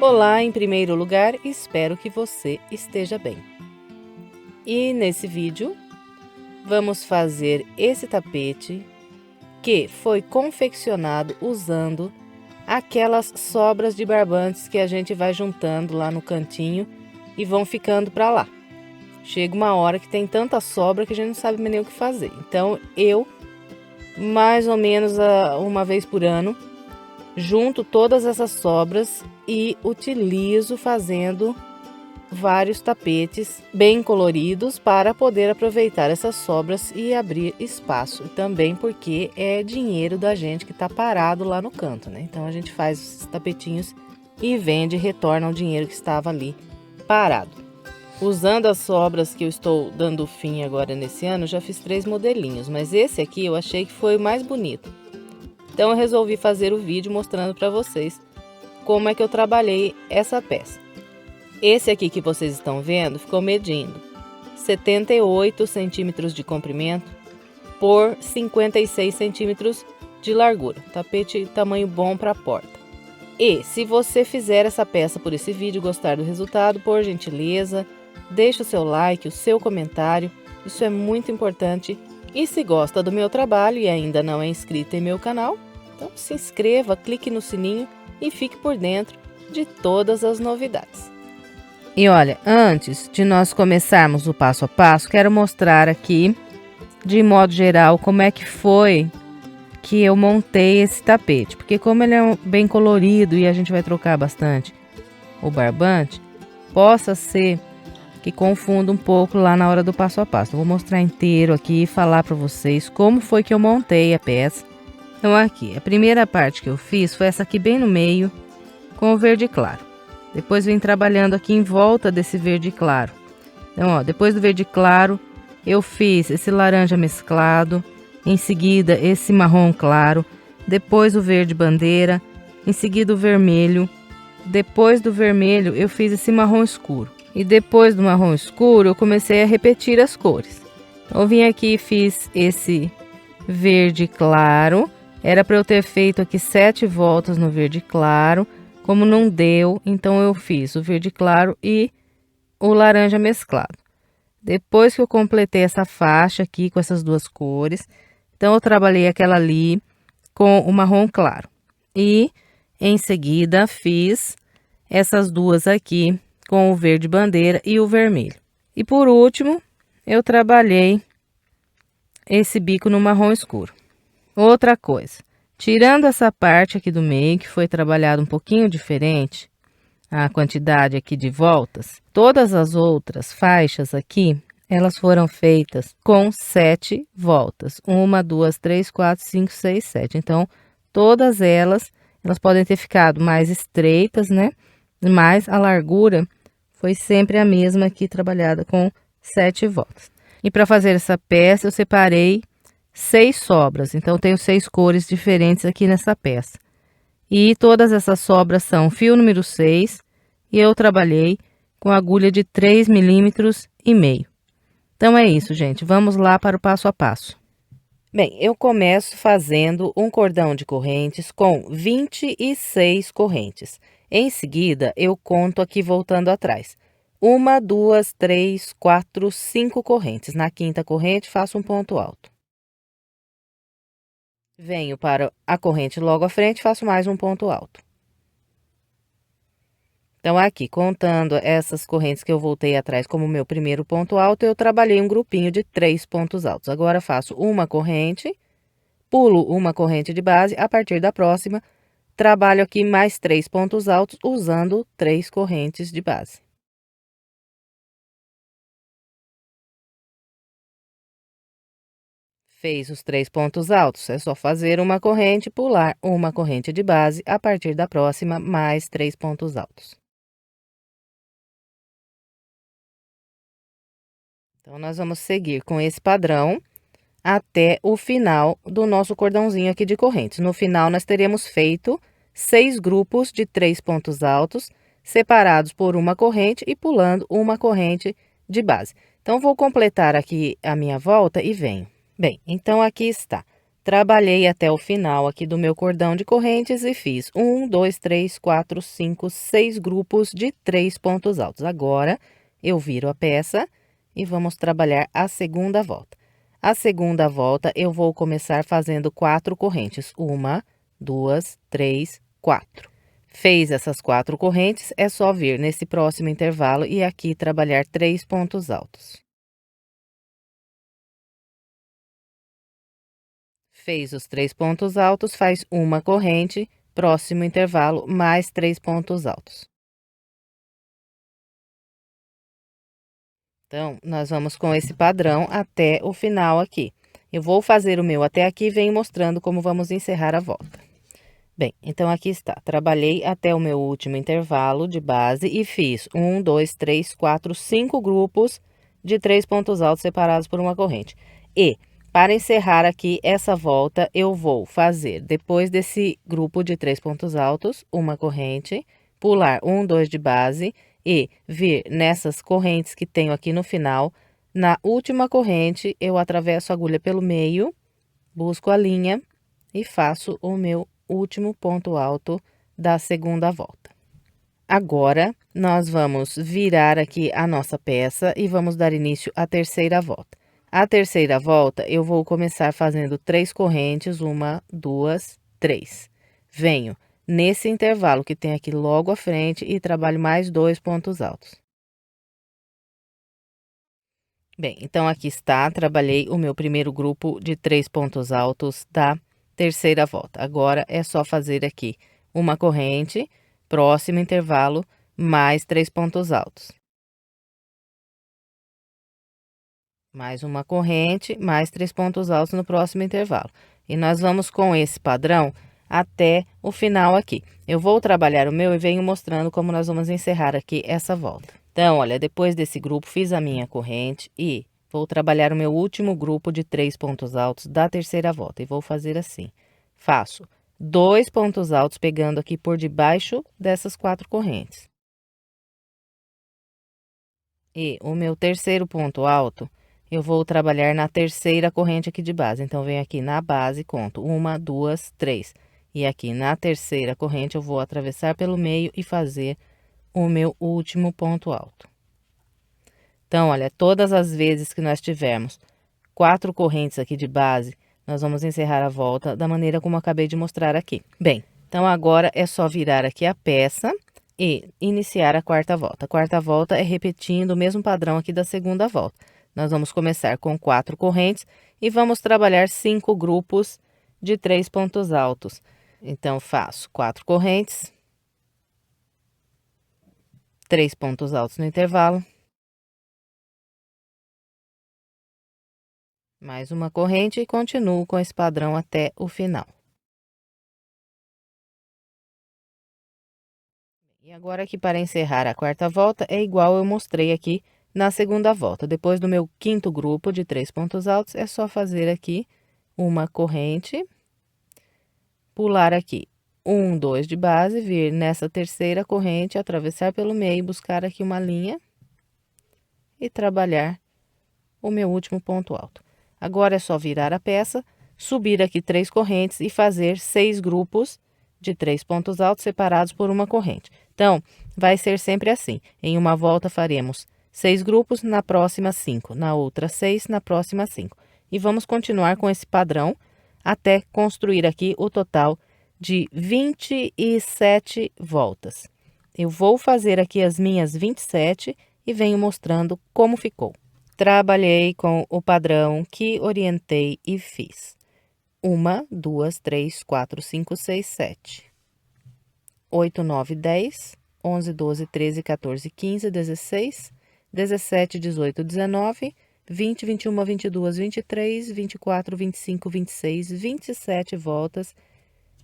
Olá, em primeiro lugar, espero que você esteja bem. E nesse vídeo, vamos fazer esse tapete que foi confeccionado usando aquelas sobras de barbantes que a gente vai juntando lá no cantinho e vão ficando para lá. Chega uma hora que tem tanta sobra que a gente não sabe nem o que fazer. Então, eu, mais ou menos uma vez por ano, junto todas essas sobras e utilizo fazendo vários tapetes bem coloridos para poder aproveitar essas sobras e abrir espaço. E também porque é dinheiro da gente que está parado lá no canto, né? Então a gente faz esses tapetinhos e vende e retorna o dinheiro que estava ali parado. Usando as sobras que eu estou dando fim agora nesse ano, já fiz 3 modelinhos, mas esse aqui eu achei que foi o mais bonito. Então eu resolvi fazer o vídeo mostrando para vocês como é que eu trabalhei essa peça. Esse aqui que vocês estão vendo ficou medindo 78 centímetros de comprimento por 56 centímetros de largura. Tapete tamanho bom para a porta. E se você fizer essa peça por esse vídeo e gostar do resultado, por gentileza, deixe o seu like, o seu comentário. Isso é muito importante. E se gosta do meu trabalho e ainda não é inscrito em meu canal, então se inscreva, clique no sininho e fique por dentro de todas as novidades. E olha, antes de nós começarmos o passo a passo, quero mostrar aqui, de modo geral, como é que foi que eu montei esse tapete. Porque como ele é bem colorido e a gente vai trocar bastante o barbante, possa ser que confunda um pouco lá na hora do passo a passo. Eu vou mostrar inteiro aqui e falar para vocês como foi que eu montei a peça. Então aqui, a primeira parte que eu fiz foi essa aqui bem no meio, com o verde claro. Depois vim trabalhando aqui em volta desse verde claro. Então, ó, depois do verde claro, eu fiz esse laranja mesclado, em seguida esse marrom claro, depois o verde bandeira, em seguida o vermelho, depois do vermelho eu fiz esse marrom escuro. E depois do marrom escuro eu comecei a repetir as cores. Então, eu vim aqui e fiz esse verde claro. Era para eu ter feito aqui 7 voltas no verde claro. Como não deu, então eu fiz o verde claro e o laranja mesclado. Depois que eu completei essa faixa aqui com essas duas cores, então eu trabalhei aquela ali com o marrom claro. E em seguida fiz essas duas aqui com o verde bandeira e o vermelho. E por último, eu trabalhei esse bico no marrom escuro. Outra coisa. Tirando essa parte aqui do meio, que foi trabalhado um pouquinho diferente, a quantidade aqui de voltas, todas as outras faixas aqui, elas foram feitas com 7 voltas. 1, 2, 3, 4, 5, 6, 7. Então, todas elas podem ter ficado mais estreitas, né? Mas a largura foi sempre a mesma aqui, trabalhada com 7 voltas. E para fazer essa peça, eu separei 6 sobras, então tenho 6 cores diferentes aqui nessa peça. E todas essas sobras são fio número 6 e eu trabalhei com agulha de 3,5 milímetros. Então é isso, gente, vamos lá para o passo a passo. Bem, eu começo fazendo um cordão de correntes com 26 correntes. Em seguida, eu conto aqui voltando atrás. 1, 2, 3, 4, 5 correntes. Na quinta corrente, faço um ponto alto. Venho para a corrente logo à frente, faço mais um ponto alto. Então, aqui, contando essas correntes que eu voltei atrás como meu primeiro ponto alto, eu trabalhei um grupinho de 3 pontos altos. Agora, faço uma corrente, pulo uma corrente de base, a partir da próxima, trabalho aqui mais 3 pontos altos, usando 3 correntes de base. Fez os 3 pontos altos, é só fazer uma corrente, pular uma corrente de base, a partir da próxima, mais 3 pontos altos. Então, nós vamos seguir com esse padrão até o final do nosso cordãozinho aqui de correntes. No final, nós teremos feito 6 grupos de 3 pontos altos, separados por uma corrente e pulando uma corrente de base. Então, vou completar aqui a minha volta e venho. Bem, então aqui está. trabalhei até o final aqui do meu cordão de correntes e fiz 1, 2, 3, 4, 5, 6 grupos de 3 pontos altos. Agora, eu viro a peça e vamos trabalhar a segunda volta. A segunda volta, eu vou começar fazendo 4 correntes. 1, 2, 3, 4. Fez essas 4 correntes, é só vir nesse próximo intervalo e aqui trabalhar 3 pontos altos. Fez os 3 pontos altos, faz uma corrente, próximo intervalo, mais 3 pontos altos. Então, nós vamos com esse padrão até o final aqui. Eu vou fazer o meu até aqui e venho mostrando como vamos encerrar a volta. Bem, então aqui está. Trabalhei até o meu último intervalo de base e fiz 1, 2, 3, 4, 5 grupos de 3 pontos altos separados por uma corrente. E, para encerrar aqui essa volta, eu vou fazer, depois desse grupo de 3 pontos altos, uma corrente, pular 1, 2 de base e vir nessas correntes que tenho aqui no final. Na última corrente, eu atravesso a agulha pelo meio, busco a linha e faço o meu último ponto alto da segunda volta. Agora, nós vamos virar aqui a nossa peça e vamos dar início à terceira volta. A terceira volta, eu vou começar fazendo 3 correntes, 1, 2, 3. Venho nesse intervalo que tem aqui logo à frente e trabalho mais 2 pontos altos. Bem, então aqui está, trabalhei o meu primeiro grupo de 3 pontos altos da terceira volta. Agora, é só fazer aqui uma corrente, próximo intervalo, mais 3 pontos altos. Mais uma corrente, mais 3 pontos altos no próximo intervalo. E nós vamos com esse padrão até o final aqui. Eu vou trabalhar o meu e venho mostrando como nós vamos encerrar aqui essa volta. Então, olha, depois desse grupo, fiz a minha corrente e vou trabalhar o meu último grupo de 3 pontos altos da terceira volta. E vou fazer assim. Faço 2 pontos altos pegando aqui por debaixo dessas 4 correntes. E o meu terceiro ponto alto, eu vou trabalhar na terceira corrente aqui de base. Então, venho aqui na base, conto 1, 2, 3. E aqui na terceira corrente, eu vou atravessar pelo meio e fazer o meu último ponto alto. Então, olha, todas as vezes que nós tivermos 4 correntes aqui de base, nós vamos encerrar a volta da maneira como eu acabei de mostrar aqui. Bem, então agora é só virar aqui a peça e iniciar a quarta volta. A quarta volta é repetindo o mesmo padrão aqui da segunda volta. Nós vamos começar com 4 correntes e vamos trabalhar 5 grupos de 3 pontos altos. Então, faço 4 correntes, 3 pontos altos no intervalo, mais uma corrente e continuo com esse padrão até o final. E agora aqui para encerrar a quarta volta é igual eu mostrei aqui na segunda volta. Depois do meu quinto grupo de 3 pontos altos, é só fazer aqui uma corrente, pular aqui 1, 2 de base, vir nessa terceira corrente, atravessar pelo meio, buscar aqui uma linha e trabalhar o meu último ponto alto. Agora é só virar a peça, subir aqui 3 correntes e fazer 6 grupos de 3 pontos altos separados por uma corrente. Então, vai ser sempre assim. Em uma volta faremos 6 grupos, na próxima 5, na outra 6, na próxima 5. E vamos continuar com esse padrão até construir aqui o total de 27 voltas. Eu vou fazer aqui as minhas 27 e venho mostrando como ficou. Trabalhei com o padrão que orientei e fiz. 1, 2, 3, 4, 5, 6, 7, 8, 9, 10, 11, 12, 13, 14, 15, 16, 17, 18, 19, 20, 21, 22, 23, 24, 25, 26, 27 voltas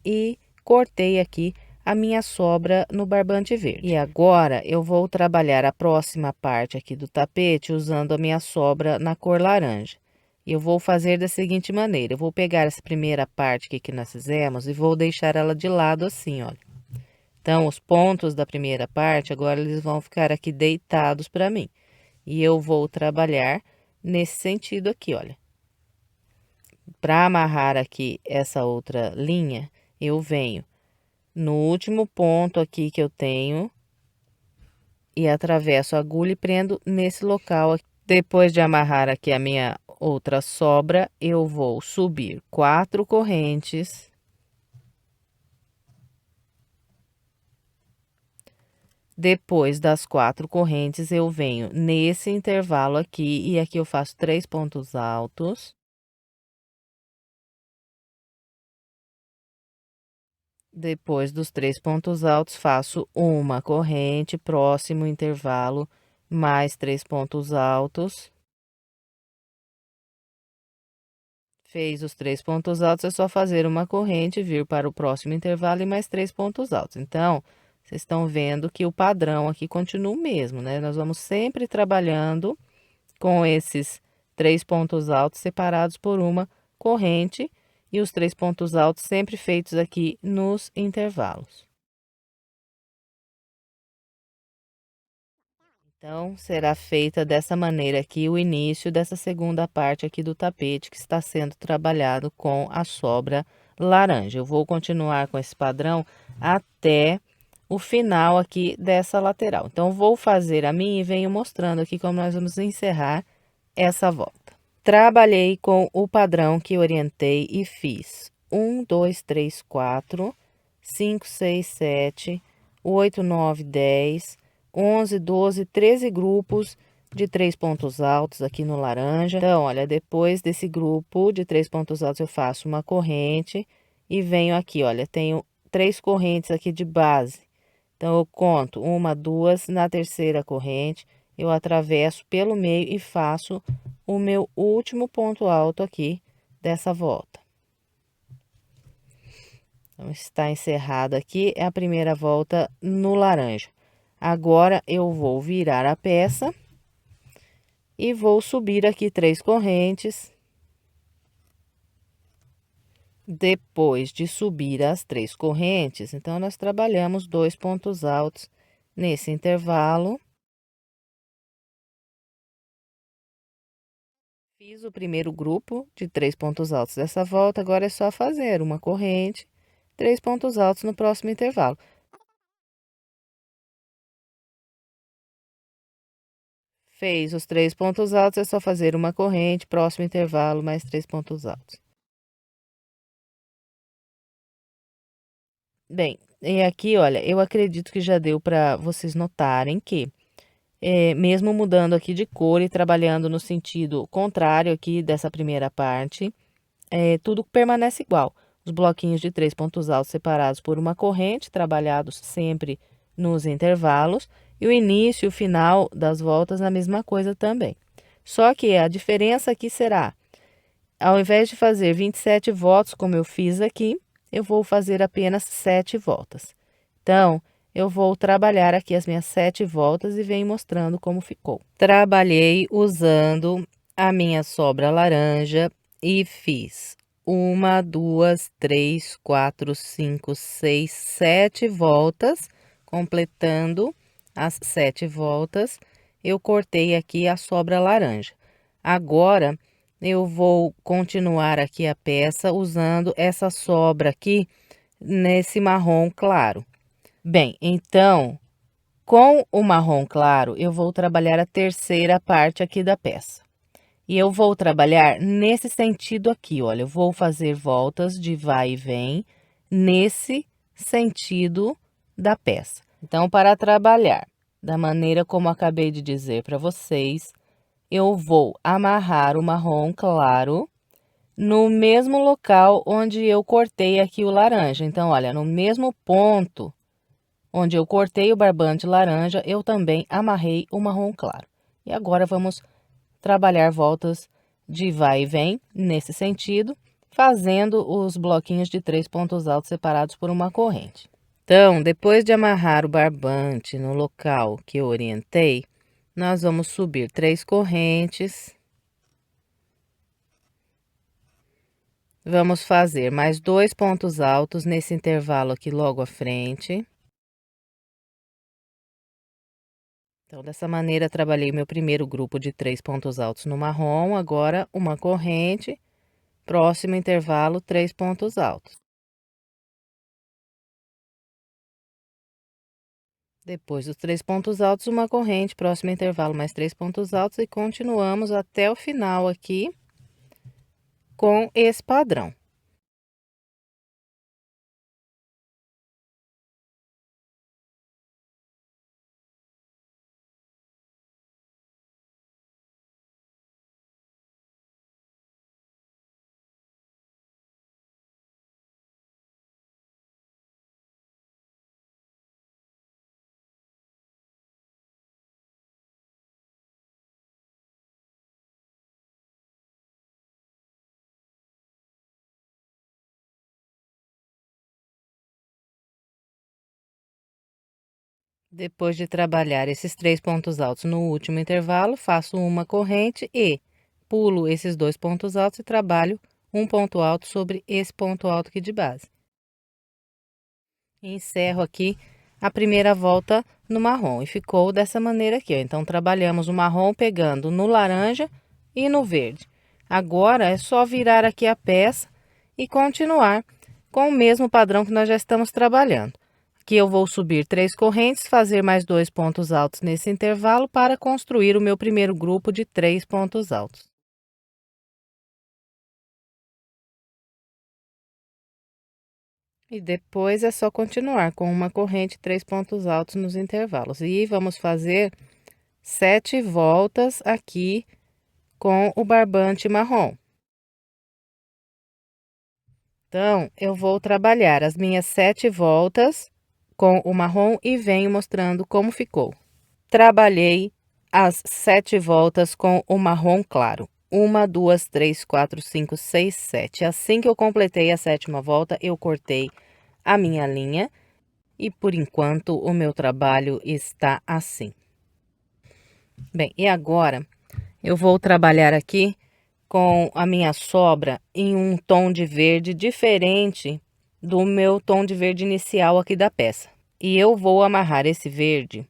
e cortei aqui a minha sobra no barbante verde. E agora eu vou trabalhar a próxima parte aqui do tapete usando a minha sobra na cor laranja. E eu vou fazer da seguinte maneira, eu vou pegar essa primeira parte aqui que nós fizemos e vou deixar ela de lado assim, olha. Então, os pontos da primeira parte, agora eles vão ficar aqui deitados para mim. E eu vou trabalhar nesse sentido aqui, olha. Para amarrar aqui essa outra linha, eu venho no último ponto aqui que eu tenho e atravesso a agulha e prendo nesse local aqui. Depois de amarrar aqui a minha outra sobra, eu vou subir 4 correntes. Depois das 4 correntes, eu venho nesse intervalo aqui e aqui eu faço 3 pontos altos. Depois dos 3 pontos altos, faço uma corrente, próximo intervalo, mais 3 pontos altos. Fez os 3 pontos altos, é só fazer uma corrente, vir para o próximo intervalo e mais 3 pontos altos. Então, vocês estão vendo que o padrão aqui continua o mesmo, né? Nós vamos sempre trabalhando com esses 3 pontos altos separados por uma corrente e os 3 pontos altos sempre feitos aqui nos intervalos. Então, será feita dessa maneira aqui o início dessa segunda parte aqui do tapete que está sendo trabalhado com a sobra laranja. Eu vou continuar com esse padrão até o final aqui dessa lateral. Então, vou fazer a minha e venho mostrando aqui como nós vamos encerrar essa volta. Trabalhei com o padrão que orientei e fiz 1, 2, 3, 4, 5, 6, 7, 8, 9, 10, 11, 12, 13 grupos de 3 pontos altos aqui no laranja. Então, olha, depois desse grupo de 3 pontos altos, eu faço uma corrente e venho aqui, olha, tenho 3 correntes aqui de base. Então, eu conto 1, 2, na terceira corrente, eu atravesso pelo meio e faço o meu último ponto alto aqui dessa volta. Então, está encerrado aqui, é a primeira volta no laranja. Agora, eu vou virar a peça e vou subir aqui 3 correntes. Depois de subir as 3 correntes, então, nós trabalhamos 2 pontos altos nesse intervalo. Fiz o primeiro grupo de 3 pontos altos dessa volta, agora é só fazer uma corrente, 3 pontos altos no próximo intervalo. Fez os 3 pontos altos, é só fazer uma corrente, próximo intervalo, mais 3 pontos altos. Bem, e aqui, olha, eu acredito que já deu para vocês notarem que, mesmo mudando aqui de cor e trabalhando no sentido contrário aqui dessa primeira parte, tudo permanece igual. Os bloquinhos de 3 pontos altos separados por uma corrente, trabalhados sempre nos intervalos, e o início e o final das voltas na mesma coisa também. Só que a diferença aqui será, ao invés de fazer 27 voltas, como eu fiz aqui, eu vou fazer apenas 7 voltas. Então, eu vou trabalhar aqui as minhas 7 voltas e venho mostrando como ficou. Trabalhei usando a minha sobra laranja e fiz 1, 2, 3, 4, 5, 6, 7 voltas, completando as 7 voltas, eu cortei aqui a sobra laranja. Agora, eu vou continuar aqui a peça usando essa sobra aqui nesse marrom claro. Bem, então, com o marrom claro, eu vou trabalhar a terceira parte aqui da peça. E eu vou trabalhar nesse sentido aqui, olha, eu vou fazer voltas de vai e vem nesse sentido da peça. Então, para trabalhar da maneira como acabei de dizer para vocês, eu vou amarrar o marrom claro no mesmo local onde eu cortei aqui o laranja. Então, olha, no mesmo ponto onde eu cortei o barbante laranja, eu também amarrei o marrom claro. E agora vamos trabalhar voltas de vai e vem nesse sentido, fazendo os bloquinhos de 3 pontos altos separados por uma corrente. Então, depois de amarrar o barbante no local que eu orientei, nós vamos subir 3 correntes. Vamos fazer mais 2 pontos altos nesse intervalo aqui logo à frente. Então, dessa maneira, trabalhei meu primeiro grupo de 3 pontos altos no marrom, agora uma corrente, próximo intervalo, 3 pontos altos. Depois dos 3 pontos altos, uma corrente, próximo intervalo, mais 3 pontos altos e continuamos até o final aqui com esse padrão. Depois de trabalhar esses 3 pontos altos no último intervalo, faço uma corrente e pulo esses 2 pontos altos e trabalho um ponto alto sobre esse ponto alto aqui de base. Encerro aqui a primeira volta no marrom e ficou dessa maneira aqui, ó. Então, trabalhamos o marrom pegando no laranja e no verde. Agora, é só virar aqui a peça e continuar com o mesmo padrão que nós já estamos trabalhando. Aqui eu vou subir 3 correntes, fazer mais 2 pontos altos nesse intervalo para construir o meu primeiro grupo de 3 pontos altos. E depois é só continuar com uma corrente, 3 pontos altos nos intervalos. E vamos fazer 7 voltas aqui com o barbante marrom. Então, eu vou trabalhar as minhas 7 voltas com o marrom e venho mostrando como ficou. Trabalhei as 7 voltas com o marrom claro. 1, 2, 3, 4, 5, 6, 7. Assim que eu completei a 7ª volta, eu cortei a minha linha e por enquanto o meu trabalho está assim. Bem, e agora eu vou trabalhar aqui com a minha sobra em um tom de verde diferente do meu tom de verde inicial aqui da peça. E eu vou amarrar esse verde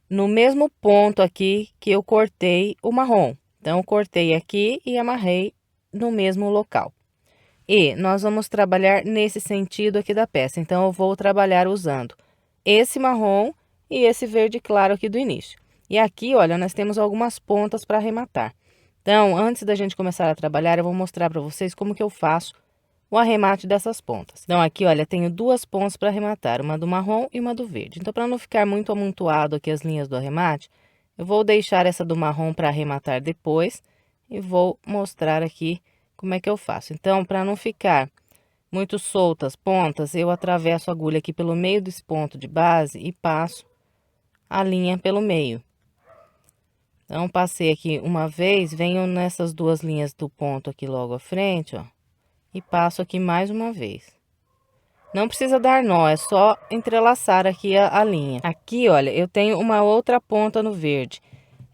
no mesmo ponto aqui que eu cortei o marrom. Então, eu cortei aqui e amarrei no mesmo local. E nós vamos trabalhar nesse sentido aqui da peça. Então, eu vou trabalhar usando esse marrom e esse verde claro aqui do início. E aqui, olha, nós temos algumas pontas para arrematar. Então, antes da gente começar a trabalhar, eu vou mostrar para vocês como que eu faço o arremate dessas pontas. Então, aqui, olha, tenho 2 pontas para arrematar, uma do marrom e uma do verde. Então, para não ficar muito amontoado aqui as linhas do arremate, eu vou deixar essa do marrom para arrematar depois e vou mostrar aqui como é que eu faço. Então, para não ficar muito soltas pontas, eu atravesso a agulha aqui pelo meio desse ponto de base e passo a linha pelo meio. Então, passei aqui uma vez, venho nessas 2 linhas do ponto aqui logo à frente, ó, e passo aqui mais uma vez. Não precisa dar nó, é só entrelaçar aqui a linha. Aqui, olha, eu tenho uma outra ponta no verde.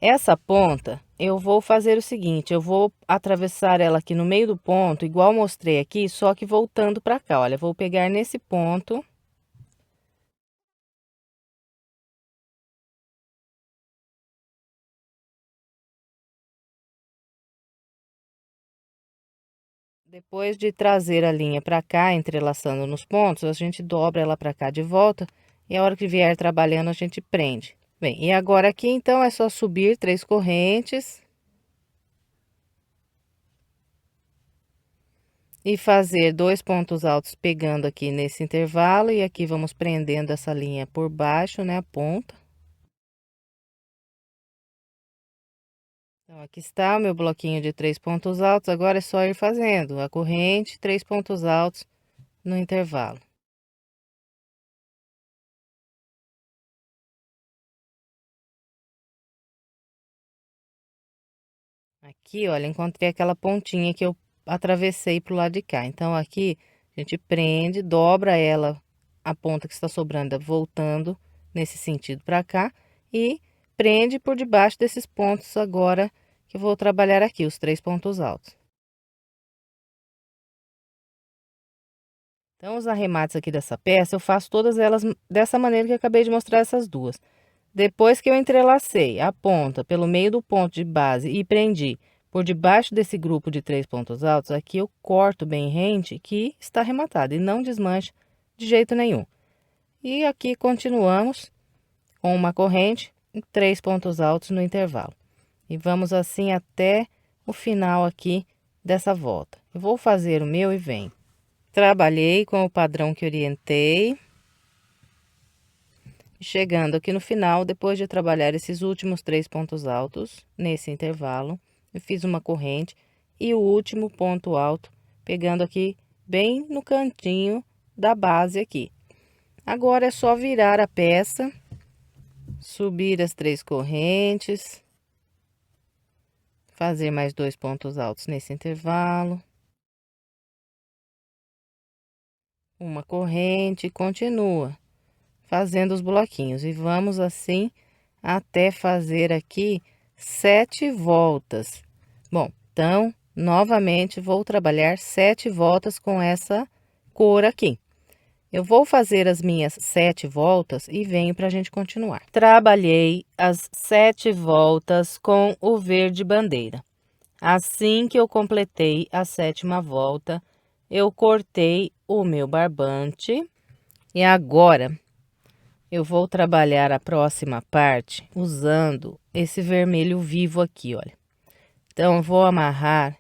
Essa ponta, eu vou fazer o seguinte, eu vou atravessar ela aqui no meio do ponto, igual mostrei aqui, só que voltando para cá, olha, vou pegar nesse ponto. Depois de trazer a linha para cá, entrelaçando nos pontos, a gente dobra ela para cá de volta e a hora que vier trabalhando a gente prende. Bem, e agora aqui então é só subir 3 correntes e fazer 2 pontos altos pegando aqui nesse intervalo e aqui vamos prendendo essa linha por baixo, né, a ponta. Então, aqui está o meu bloquinho de 3 pontos altos, agora é só ir fazendo a corrente, 3 pontos altos no intervalo. Aqui, olha, encontrei aquela pontinha que eu atravessei pro lado de cá. Então, aqui, a gente prende, dobra ela, a ponta que está sobrando, voltando nesse sentido para cá, e prende por debaixo desses pontos agora que eu vou trabalhar aqui, os 3 pontos altos. Então, os arremates aqui dessa peça, eu faço todas elas dessa maneira que eu acabei de mostrar essas duas. Depois que eu entrelacei a ponta pelo meio do ponto de base e prendi por debaixo desse grupo de 3 pontos altos, aqui eu corto bem rente que está arrematado e não desmanche de jeito nenhum. E aqui continuamos com uma corrente e 3 pontos altos no intervalo. E vamos assim até o final aqui dessa volta. Eu vou fazer o meu e venho. Trabalhei com o padrão que orientei. Chegando aqui no final, depois de trabalhar esses últimos 3 pontos altos, nesse intervalo, eu fiz uma corrente e o último ponto alto, pegando aqui bem no cantinho da base aqui. Agora é só virar a peça, subir as 3 correntes, fazer mais 2 pontos altos nesse intervalo. Uma corrente, continua fazendo os bloquinhos e vamos assim até fazer aqui 7 voltas. Bom, então novamente vou trabalhar 7 voltas com essa cor aqui. Eu vou fazer as minhas 7 voltas e venho para a gente continuar. Trabalhei as 7 voltas com o verde bandeira. Assim que eu completei a 7ª volta, eu cortei o meu barbante e agora eu vou trabalhar a próxima parte usando esse vermelho vivo aqui, olha. Então, eu vou amarrar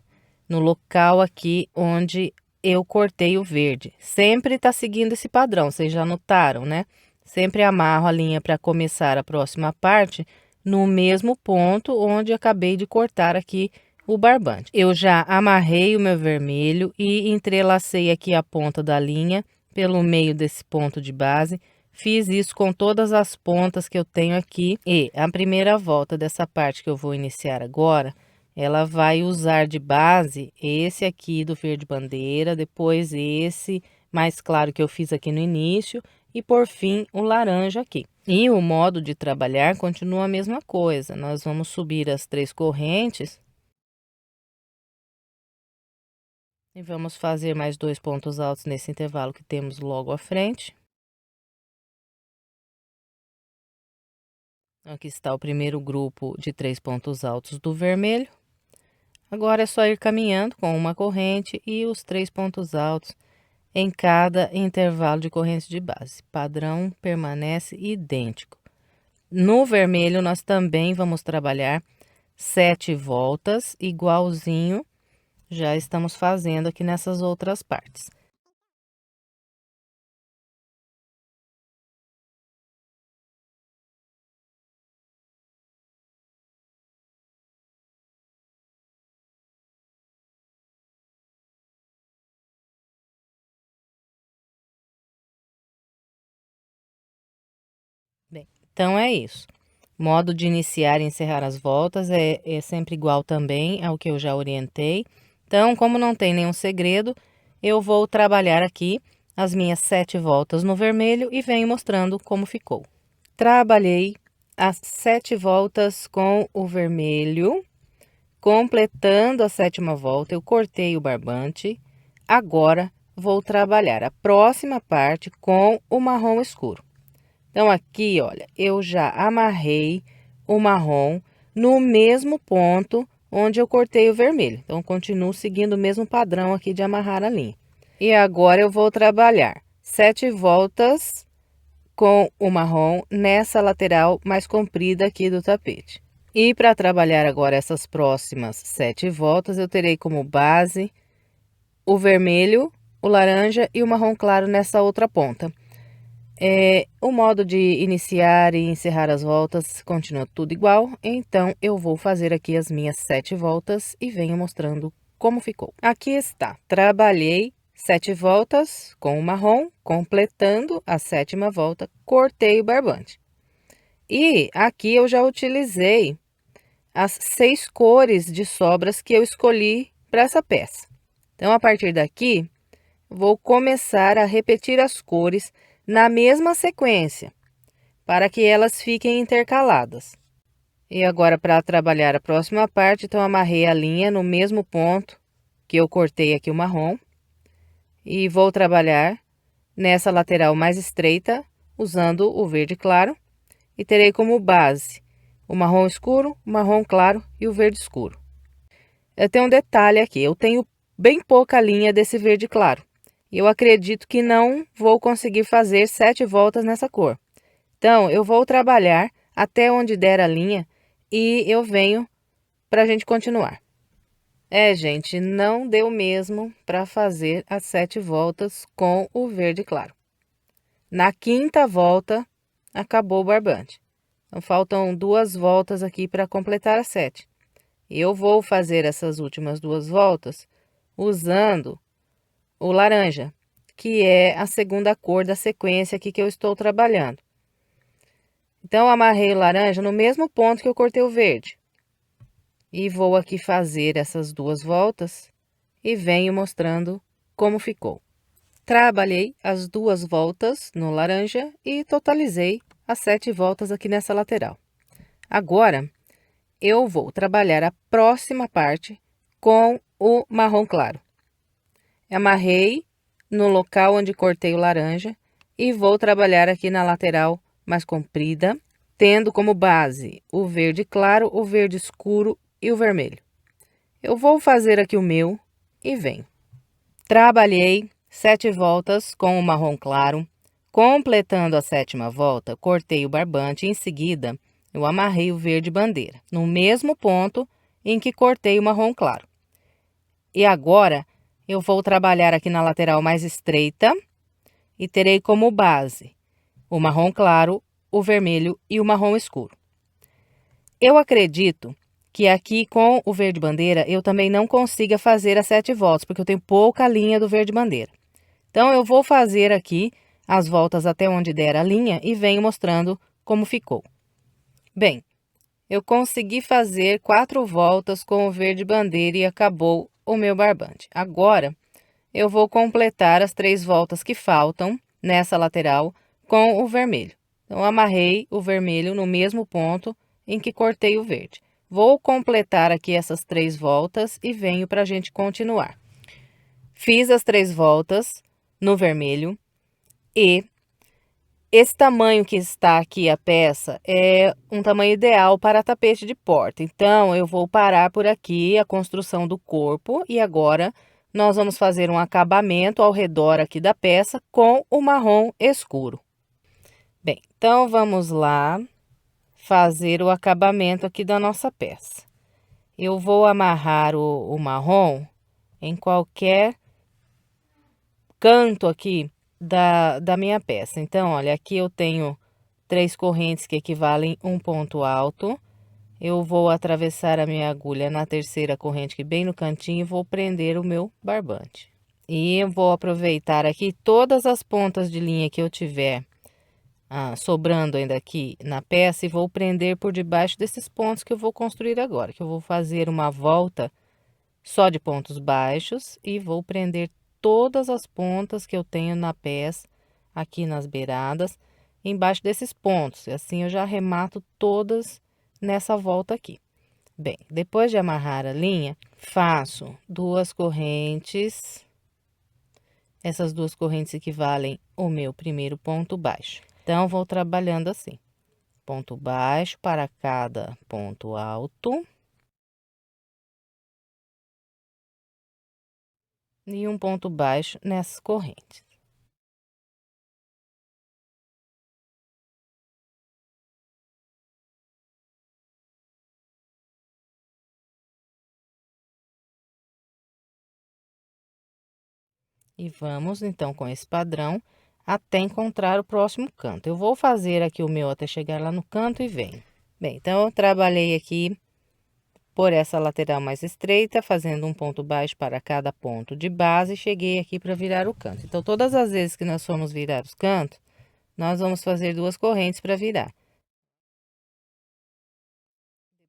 no local aqui onde eu cortei o verde. Sempre tá seguindo esse padrão, vocês já notaram, né? Sempre amarro a linha para começar a próxima parte no mesmo ponto onde acabei de cortar aqui o barbante. Eu já amarrei o meu vermelho e entrelacei aqui a ponta da linha pelo meio desse ponto de base. Fiz isso com todas as pontas que eu tenho aqui e a primeira volta dessa parte que eu vou iniciar agora, ela vai usar de base esse aqui do verde bandeira, depois esse mais claro que eu fiz aqui no início e por fim o laranja aqui. E o modo de trabalhar continua a mesma coisa, nós vamos subir as 3 correntes e vamos fazer mais 2 pontos altos nesse intervalo que temos logo à frente. Aqui está o primeiro grupo de 3 pontos altos do vermelho. Agora é só ir caminhando com uma corrente e os 3 pontos altos em cada intervalo de corrente de base. Padrão permanece idêntico. No vermelho, nós também vamos trabalhar 7 voltas, igualzinho já estamos fazendo aqui nessas outras partes. Bem, então é isso. Modo de iniciar e encerrar as voltas é sempre igual também ao que eu já orientei. Então, como não tem nenhum segredo, eu vou trabalhar aqui as minhas 7 voltas no vermelho e venho mostrando como ficou. Trabalhei as 7 voltas com o vermelho, completando a 7ª volta, eu cortei o barbante. Agora, vou trabalhar a próxima parte com o marrom escuro. Então, aqui, olha, eu já amarrei o marrom no mesmo ponto onde eu cortei o vermelho. Então, continuo seguindo o mesmo padrão aqui de amarrar a linha. E agora, eu vou trabalhar 7 voltas com o marrom nessa lateral mais comprida aqui do tapete. E para trabalhar agora essas próximas 7 voltas, eu terei como base o vermelho, o laranja e o marrom claro nessa outra ponta. O modo de iniciar e encerrar as voltas continua tudo igual, então eu vou fazer aqui as minhas 7 voltas e venho mostrando como ficou. Aqui está, trabalhei 7 voltas com o marrom, completando a 7ª volta, cortei o barbante. E aqui eu já utilizei as 6 cores de sobras que eu escolhi para essa peça. Então, a partir daqui, vou começar a repetir as cores na mesma sequência, para que elas fiquem intercaladas. E agora, para trabalhar a próxima parte, então, amarrei a linha no mesmo ponto que eu cortei aqui o marrom. E vou trabalhar nessa lateral mais estreita, usando o verde claro. E terei como base o marrom escuro, o marrom claro e o verde escuro. Eu tenho um detalhe aqui, eu tenho bem pouca linha desse verde claro. Eu acredito que não vou conseguir fazer 7 voltas nessa cor. Então, eu vou trabalhar até onde der a linha e eu venho para a gente continuar. Gente, não deu mesmo para fazer as 7 voltas com o verde claro. Na quinta volta, acabou o barbante. Então, faltam 2 voltas aqui para completar as 7. Eu vou fazer essas últimas 2 voltas usando o laranja, que é a segunda cor da sequência aqui que eu estou trabalhando. Então, amarrei o laranja no mesmo ponto que eu cortei o verde. E vou aqui fazer essas 2 voltas e venho mostrando como ficou. Trabalhei as 2 voltas no laranja e totalizei as 7 voltas aqui nessa lateral. Agora, eu vou trabalhar a próxima parte com o marrom claro. Amarrei no local onde cortei o laranja e vou trabalhar aqui na lateral mais comprida, tendo como base o verde claro, o verde escuro e o vermelho. Eu vou fazer aqui o meu e venho. Trabalhei 7 voltas com o marrom claro. Completando a 7ª volta, cortei o barbante e em seguida eu amarrei o verde bandeira, no mesmo ponto em que cortei o marrom claro. E agora eu vou trabalhar aqui na lateral mais estreita e terei como base o marrom claro, o vermelho e o marrom escuro. Eu acredito que aqui com o verde bandeira eu também não consiga fazer as 7 voltas, porque eu tenho pouca linha do verde bandeira. Então, eu vou fazer aqui as voltas até onde der a linha e venho mostrando como ficou. Bem, eu consegui fazer 4 voltas com o verde bandeira e acabou o meu barbante. Agora, eu vou completar as 3 voltas que faltam nessa lateral com o vermelho. Então, amarrei o vermelho no mesmo ponto em que cortei o verde. Vou completar aqui essas 3 voltas e venho para a gente continuar. Fiz as 3 voltas no vermelho e esse tamanho que está aqui a peça é um tamanho ideal para tapete de porta. Então, eu vou parar por aqui a construção do corpo e agora nós vamos fazer um acabamento ao redor aqui da peça com o marrom escuro. Bem, então vamos lá fazer o acabamento aqui da nossa peça. Eu vou amarrar o marrom em qualquer canto aqui da minha peça. Então, olha, aqui eu tenho 3 correntes que equivalem um ponto alto. Eu vou atravessar a minha agulha na terceira corrente, que bem no cantinho, e vou prender o meu barbante. E eu vou aproveitar aqui todas as pontas de linha que eu tiver sobrando ainda aqui na peça e vou prender por debaixo desses pontos que eu vou construir agora, que eu vou fazer uma volta só de pontos baixos e vou prender todas as pontas que eu tenho na peça, aqui nas beiradas, embaixo desses pontos. E assim eu já arremato todas nessa volta aqui. Bem, depois de amarrar a linha, faço 2 correntes. Essas 2 correntes equivalem ao meu primeiro ponto baixo. Então, vou trabalhando assim. Ponto baixo para cada ponto alto. E um ponto baixo nessas correntes. E vamos, então, com esse padrão, até encontrar o próximo canto. Eu vou fazer aqui o meu até chegar lá no canto e venho. Bem, então, eu trabalhei aqui por essa lateral mais estreita, fazendo um ponto baixo para cada ponto de base, e cheguei aqui para virar o canto. Então, todas as vezes que nós formos virar os cantos, nós vamos fazer 2 correntes para virar.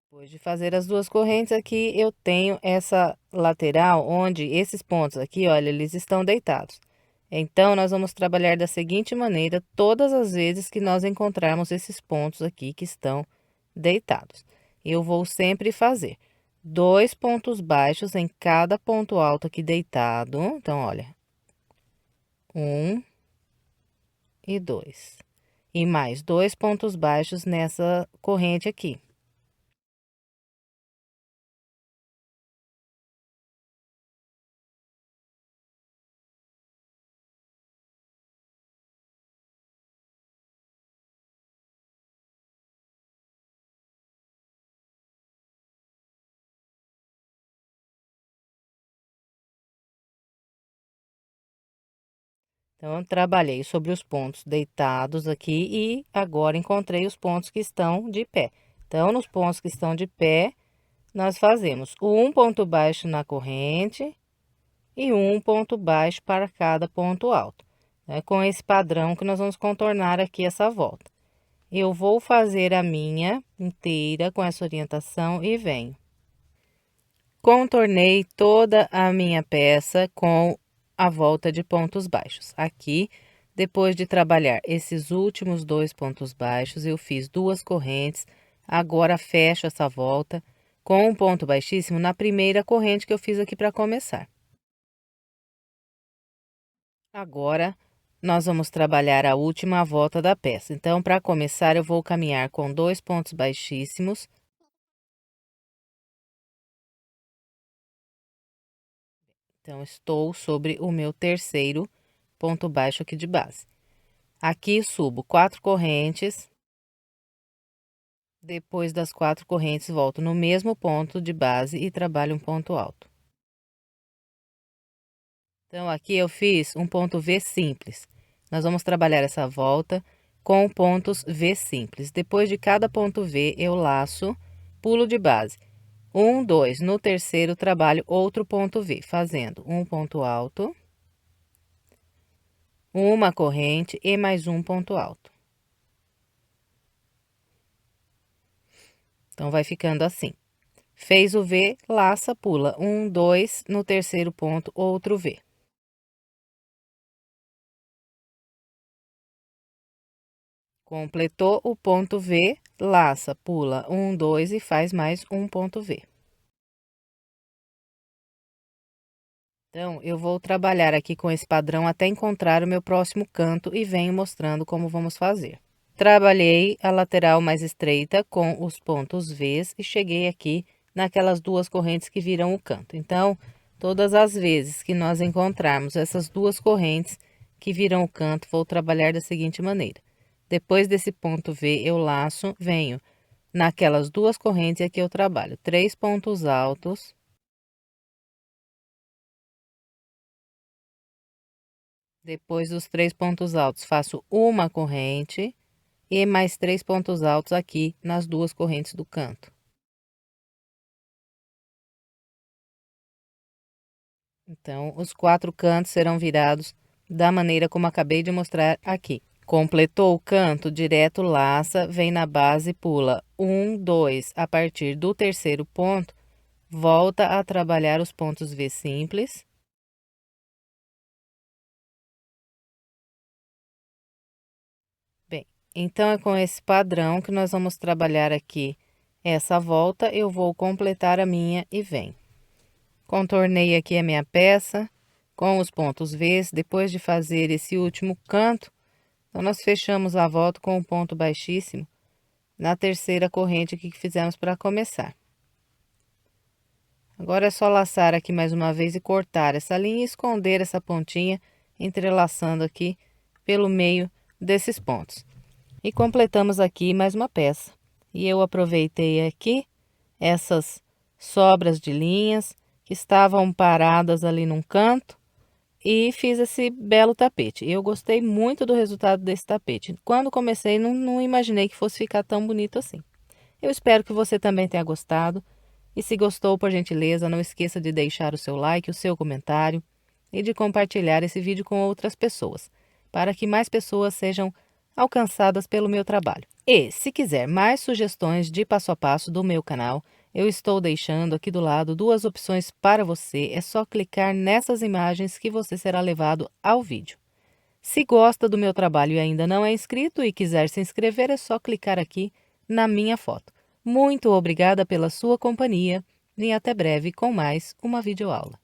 Depois de fazer as 2 correntes aqui, eu tenho essa lateral onde esses pontos aqui, olha, eles estão deitados. Então, nós vamos trabalhar da seguinte maneira todas as vezes que nós encontrarmos esses pontos aqui que estão deitados. Eu vou sempre fazer 2 pontos baixos em cada ponto alto aqui deitado. Então, olha, 1 e 2. E mais 2 pontos baixos nessa corrente aqui. Então, eu trabalhei sobre os pontos deitados aqui e agora encontrei os pontos que estão de pé. Então, nos pontos que estão de pé, nós fazemos um ponto baixo na corrente e um ponto baixo para cada ponto alto. É com esse padrão que nós vamos contornar aqui essa volta. Eu vou fazer a minha inteira com essa orientação e venho. Contornei toda a minha peça com a volta de pontos baixos. Aqui, depois de trabalhar esses últimos 2 pontos baixos, eu fiz 2 correntes. Agora, fecho essa volta com um ponto baixíssimo na primeira corrente que eu fiz aqui para começar. Agora, nós vamos trabalhar a última volta da peça. Então, para começar, eu vou caminhar com 2 pontos baixíssimos. Então, estou sobre o meu terceiro ponto baixo aqui de base. Aqui, subo 4 correntes. Depois das 4 correntes, volto no mesmo ponto de base e trabalho um ponto alto. Então, aqui eu fiz um ponto V simples. Nós vamos trabalhar essa volta com pontos V simples. Depois de cada ponto V, eu laço, pulo de base. 1, 2. No terceiro, trabalho outro ponto V, fazendo um ponto alto, uma corrente e mais um ponto alto. Então, vai ficando assim. Fez o V, laça, pula. 1, 2, no terceiro ponto, outro V. Completou o ponto V, laça, pula 1, 2 e faz mais um ponto V. Então, eu vou trabalhar aqui com esse padrão até encontrar o meu próximo canto e venho mostrando como vamos fazer. Trabalhei a lateral mais estreita com os pontos V's e cheguei aqui naquelas 2 correntes que viram o canto. Então, todas as vezes que nós encontrarmos essas 2 correntes que viram o canto, vou trabalhar da seguinte maneira. Depois desse ponto V, eu laço, venho naquelas 2 correntes e aqui eu trabalho 3 pontos altos. Depois dos 3 pontos altos, faço uma corrente e mais 3 pontos altos aqui nas 2 correntes do canto. Então, os 4 cantos serão virados da maneira como acabei de mostrar aqui. Completou o canto, direto laça, vem na base, pula 1, 2, a partir do terceiro ponto, volta a trabalhar os pontos V simples. Bem, então é com esse padrão que nós vamos trabalhar aqui essa volta. Eu vou completar a minha e venho. Contornei aqui a minha peça com os pontos V's. Depois de fazer esse último canto, então nós fechamos a volta com um ponto baixíssimo na terceira corrente aqui que fizemos para começar. Agora é só laçar aqui mais uma vez e cortar essa linha e esconder essa pontinha, entrelaçando aqui pelo meio desses pontos. E completamos aqui mais uma peça. E eu aproveitei aqui essas sobras de linhas que estavam paradas ali num canto e fiz esse belo tapete. Eu gostei muito do resultado desse tapete. Quando comecei, não imaginei que fosse ficar tão bonito assim. Eu espero que você também tenha gostado. E se gostou, por gentileza, não esqueça de deixar o seu like, o seu comentário e de compartilhar esse vídeo com outras pessoas, para que mais pessoas sejam alcançadas pelo meu trabalho. E, se quiser mais sugestões de passo a passo do meu canal, eu estou deixando aqui do lado 2 opções para você. É só clicar nessas imagens que você será levado ao vídeo. Se gosta do meu trabalho e ainda não é inscrito e quiser se inscrever, é só clicar aqui na minha foto. Muito obrigada pela sua companhia e até breve com mais uma videoaula.